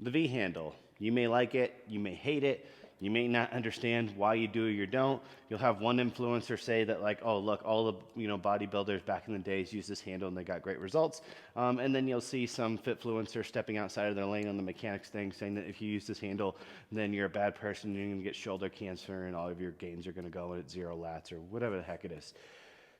The V handle, you may like it, you may hate it, you may not understand why you do or you don't. You'll have one influencer say that like, oh look, all the bodybuilders back in the days used this handle and they got great results. And then you'll see some fitfluencer stepping outside of their lane on the mechanics thing, saying that if you use this handle, then you're a bad person, you're gonna get shoulder cancer and all of your gains are gonna go at 0 lats or whatever the heck it is.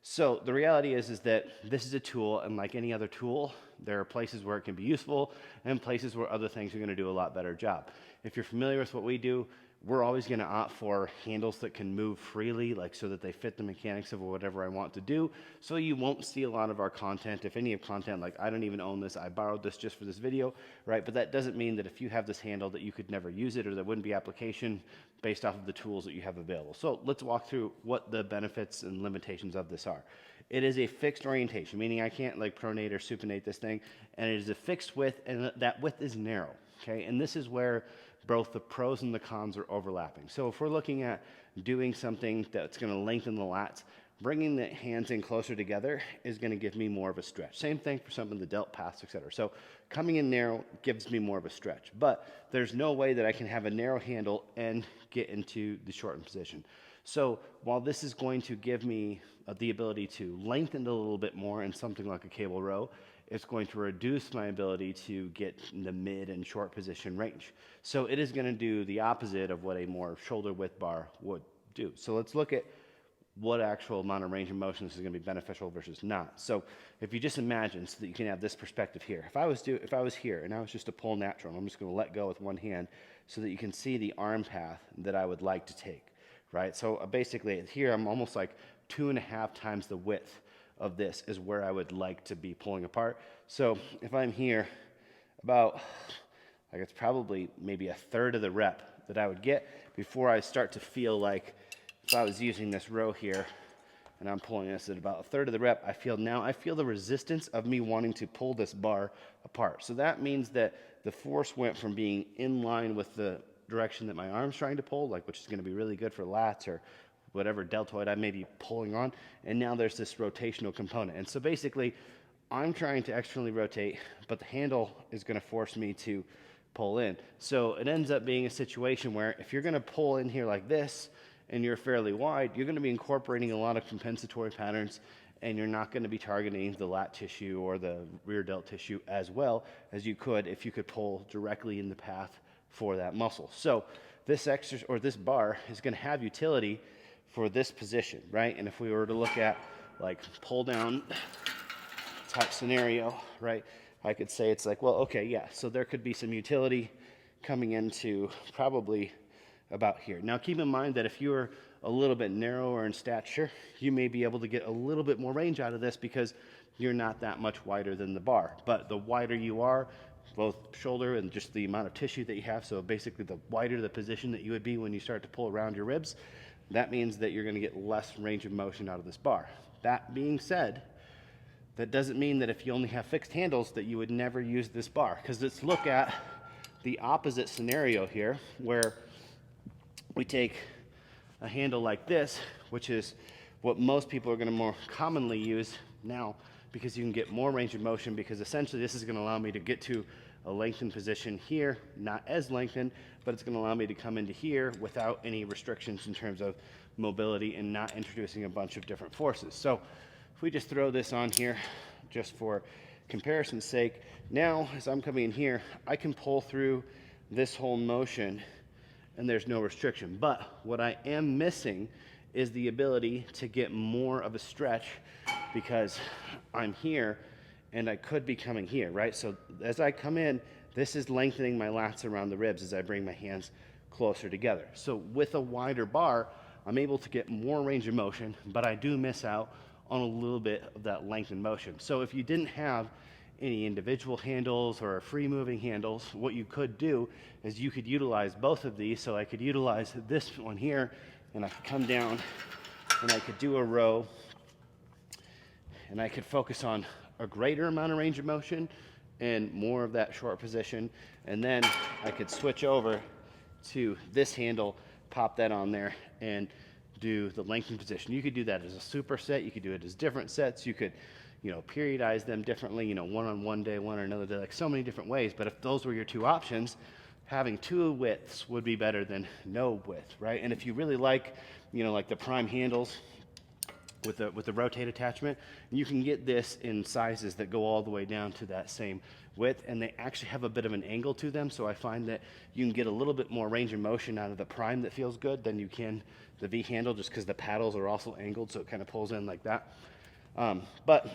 So the reality is that this is a tool, and like any other tool, there are places where it can be useful and places where other things are going to do a lot better job. If you're familiar with what we do, we're always going to opt for handles that can move freely, like so that they fit the mechanics of whatever I want to do. So you won't see a lot of our content. If any of content, like I don't even own this, I borrowed this just for this video, right? But that doesn't mean that if you have this handle that you could never use it or there wouldn't be application based off of the tools that you have available. So let's walk through what the benefits and limitations of this are. It is a fixed orientation, meaning I can't like pronate or supinate this thing, and it is a fixed width, and that width is narrow, okay? And this is where both the pros and the cons are overlapping. So if we're looking at doing something that's gonna lengthen the lats, bringing the hands in closer together is gonna give me more of a stretch. Same thing for some of the delt paths, etc. So coming in narrow gives me more of a stretch, but there's no way that I can have a narrow handle and get into the shortened position. So while this is going to give me the ability to lengthen a little bit more in something like a cable row, it's going to reduce my ability to get in the mid and short position range. So it is going to do the opposite of what a more shoulder width bar would do. So let's look at what actual amount of range of motion this is going to be beneficial versus not. So if you just imagine so that you can have this perspective here. If I was here and I was just to pull natural, and I'm just going to let go with one hand so that you can see the arm path that I would like to take, right? So basically here I'm almost like 2.5 times the width of this is where I would like to be pulling apart. So if I'm here about, like it's probably maybe 1/3 of the rep that I would get before I start to feel like if I was using this row here and I'm pulling this at about 1/3 of the rep, I feel the resistance of me wanting to pull this bar apart. So that means that the force went from being in line with the direction that my arm's trying to pull, like which is going to be really good for lats or whatever deltoid I may be pulling on, and now there's this rotational component. And so basically, I'm trying to externally rotate, but the handle is going to force me to pull in. So it ends up being a situation where if you're going to pull in here like this, and you're fairly wide, you're going to be incorporating a lot of compensatory patterns, and you're not going to be targeting the lat tissue or the rear delt tissue as well as you could if you could pull directly in the path for that muscle. So this exercise or this bar is going to have utility for this position, right? And if we were to look at like pull down type scenario, right? I could say it's like, well, okay, yeah, so there could be some utility coming into probably about here. Now keep in mind that if you're a little bit narrower in stature, you may be able to get a little bit more range out of this because you're not that much wider than the bar. But the wider you are, both shoulder and just the amount of tissue that you have, so basically the wider the position that you would be when you start to pull around your ribs, that means that you're going to get less range of motion out of this bar. That being said, that doesn't mean that if you only have fixed handles that you would never use this bar, because let's look at the opposite scenario here where we take a handle like this, which is what most people are going to more commonly use now because you can get more range of motion, because essentially this is going to allow me to get to a lengthened position here, not as lengthened, but it's going to allow me to come into here without any restrictions in terms of mobility and not introducing a bunch of different forces. So if we just throw this on here just for comparison's sake, now as I'm coming in here, I can pull through this whole motion and there's no restriction. But what I am missing is the ability to get more of a stretch because I'm here and I could be coming here, right? So as I come in, this is lengthening my lats around the ribs as I bring my hands closer together. So with a wider bar, I'm able to get more range of motion, but I do miss out on a little bit of that lengthened motion. So if you didn't have any individual handles or free moving handles, what you could do is you could utilize both of these. So I could utilize this one here and I could come down and I could do a row and I could focus on a greater amount of range of motion and more of that short position. And then I could switch over to this handle, pop that on there and do the lengthened position. You could do that as a superset. You could do it as different sets. You could periodize them differently, one on one day, one on another day, like so many different ways. But if those were your two options, having two widths would be better than no width, right? And if you really like, like the prime handles with the rotate attachment, you can get this in sizes that go all the way down to that same width, and they actually have a bit of an angle to them. So I find that you can get a little bit more range of motion out of the prime that feels good than you can the V handle, just because the paddles are also angled, so it kind of pulls in like that. But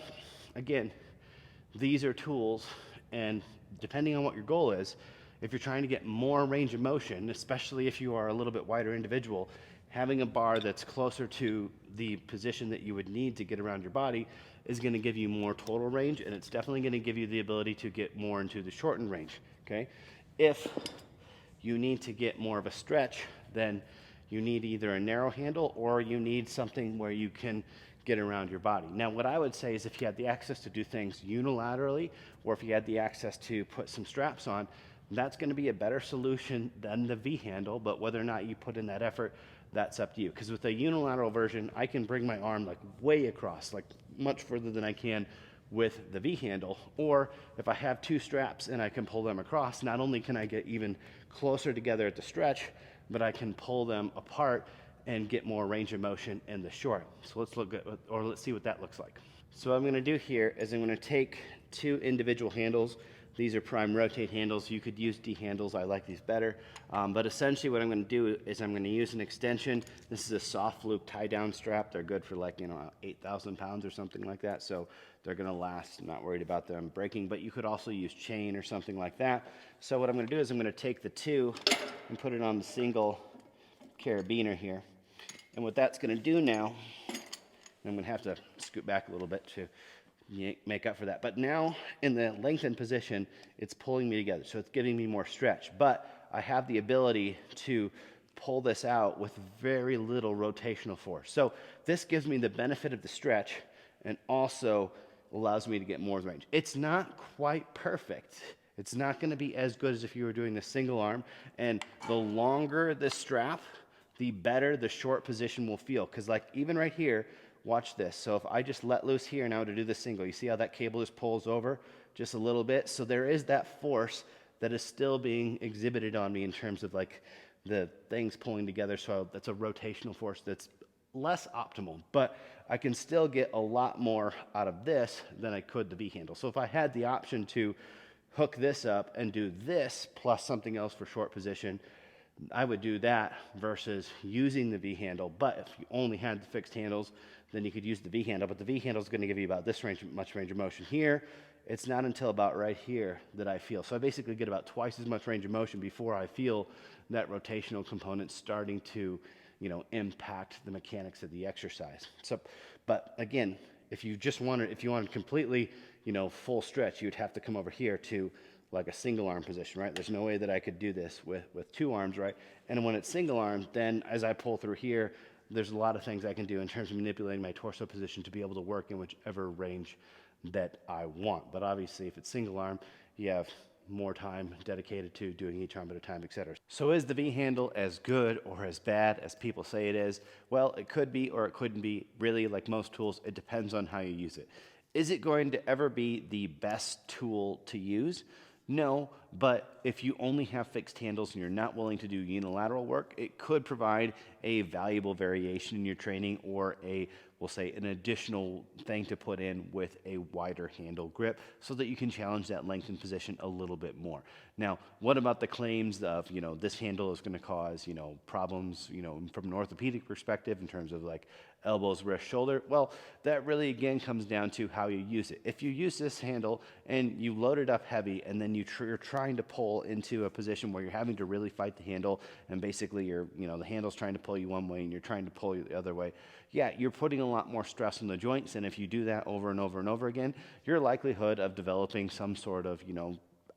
again, these are tools, and depending on what your goal is, if you're trying to get more range of motion, especially if you are a little bit wider individual, having a bar that's closer to the position that you would need to get around your body is going to give you more total range, and it's definitely going to give you the ability to get more into the shortened range, okay? If you need to get more of a stretch, then you need either a narrow handle or you need something where you can get around your body. Now, what I would say is if you had the access to do things unilaterally, or if you had the access to put some straps on, that's going to be a better solution than the V handle, but whether or not you put in that effort, that's up to you. Because with the unilateral version, I can bring my arm like way across, like much further than I can with the V handle. Or if I have two straps and I can pull them across, not only can I get even closer together at the stretch, but I can pull them apart and get more range of motion in the short. So let's see what that looks like. So what I'm gonna do here is I'm gonna take two individual handles. These are prime rotate handles. You could use D handles. I like these better. But essentially what I'm going to do is I'm going to use an extension. This is a soft loop tie down strap. They're good for like, 8,000 pounds or something like that. So they're going to last. I'm not worried about them breaking, but you could also use chain or something like that. So what I'm going to do is I'm going to take the two and put it on the single carabiner here. And what that's going to do now, I'm going to have to scoot back a little bit to make up for that. But now in the lengthened position, it's pulling me together. So it's giving me more stretch. But I have the ability to pull this out with very little rotational force. So this gives me the benefit of the stretch and also allows me to get more range. It's not quite perfect. It's not going to be as good as if you were doing the single arm. And the longer the strap, the better the short position will feel. Because like even right here, watch this. So if I just let loose here now to do the single, you see how that cable just pulls over just a little bit? So there is that force that is still being exhibited on me in terms of like the things pulling together. So that's a rotational force that's less optimal, but I can still get a lot more out of this than I could the V handle. So if I had the option to hook this up and do this plus something else for short position, I would do that versus using the V handle. But if you only had the fixed handles, then you could use the V handle. But the V handle is going to give you about this much range of motion here. It's not until about right here that I feel. So I basically get about twice as much range of motion before I feel that rotational component starting to, impact the mechanics of the exercise. So, but again, if you wanted completely, full stretch, you'd have to come over here to like a single arm position, right? There's no way that I could do this with two arms, right? And when it's single arm, then as I pull through here, there's a lot of things I can do in terms of manipulating my torso position to be able to work in whichever range that I want. But obviously, if it's single arm, you have more time dedicated to doing each arm at a time, etc. So is the V handle as good or as bad as people say it is? Well, it could be or it couldn't be. Really, like most tools, it depends on how you use it. Is it going to ever be the best tool to use? No, but if you only have fixed handles and you're not willing to do unilateral work, it could provide a valuable variation in your training, or we'll say an additional thing to put in with a wider handle grip so that you can challenge that lengthened position a little bit more. Now, what about the claims of, this handle is going to cause, problems, from an orthopedic perspective in terms of like elbows, wrist, shoulder? Well, that really again comes down to how you use it. If you use this handle and you load it up heavy and then you're trying to pull into a position where you're having to really fight the handle, and basically the handle's trying to pull you one way and you're trying to pull you the other way, yeah, you're putting a lot more stress on the joints. And if you do that over and over and over again, your likelihood of developing some sort of,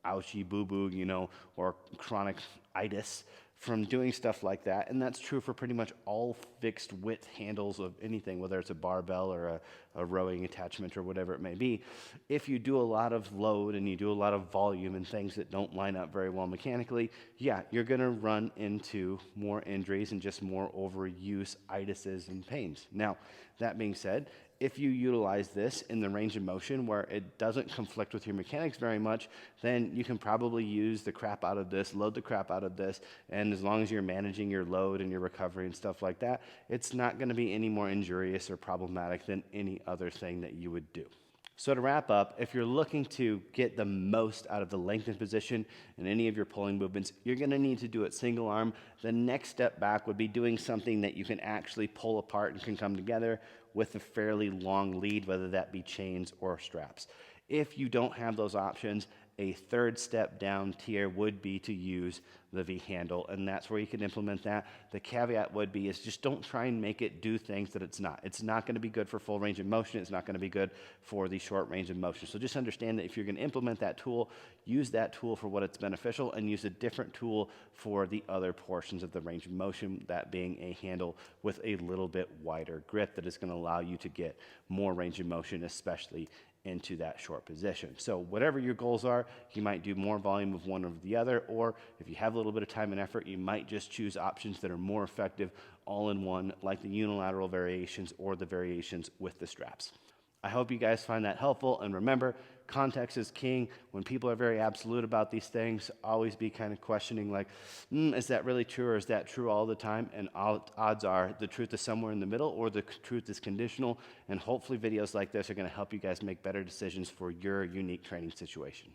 ouchie boo-boo, or chronic itis from doing stuff like that. And that's true for pretty much all fixed width handles of anything, whether it's a barbell or a rowing attachment or whatever it may be. If you do a lot of load and you do a lot of volume and things that don't line up very well mechanically, yeah, you're going to run into more injuries and just more overuse itises and pains. Now, that being said, if you utilize this in the range of motion where it doesn't conflict with your mechanics very much, then you can probably use the crap out of this, load the crap out of this, and as long as you're managing your load and your recovery and stuff like that, it's not going to be any more injurious or problematic than any other thing that you would do. So to wrap up, if you're looking to get the most out of the lengthened position in any of your pulling movements, you're going to need to do it single arm. The next step back would be doing something that you can actually pull apart and can come together with a fairly long lead, whether that be chains or straps. If you don't have those options, a third step down tier would be to use the V handle, and that's where you can implement that. The caveat would be is just don't try and make it do things that it's not. It's not going to be good for full range of motion. It's not going to be good for the short range of motion. So just understand that if you're going to implement that tool, use that tool for what it's beneficial and use a different tool for the other portions of the range of motion, that being a handle with a little bit wider grip that is going to allow you to get more range of motion, especially into that short position. So whatever your goals are, you might do more volume of one over the other, or if you have a little bit of time and effort, you might just choose options that are more effective all in one, like the unilateral variations or the variations with the straps. I hope you guys find that helpful, and remember, context is king. When people are very absolute about these things, always be kind of questioning like, is that really true, or is that true all the time? And odds are the truth is somewhere in the middle, or the truth is conditional, and hopefully videos like this are going to help you guys make better decisions for your unique training situation.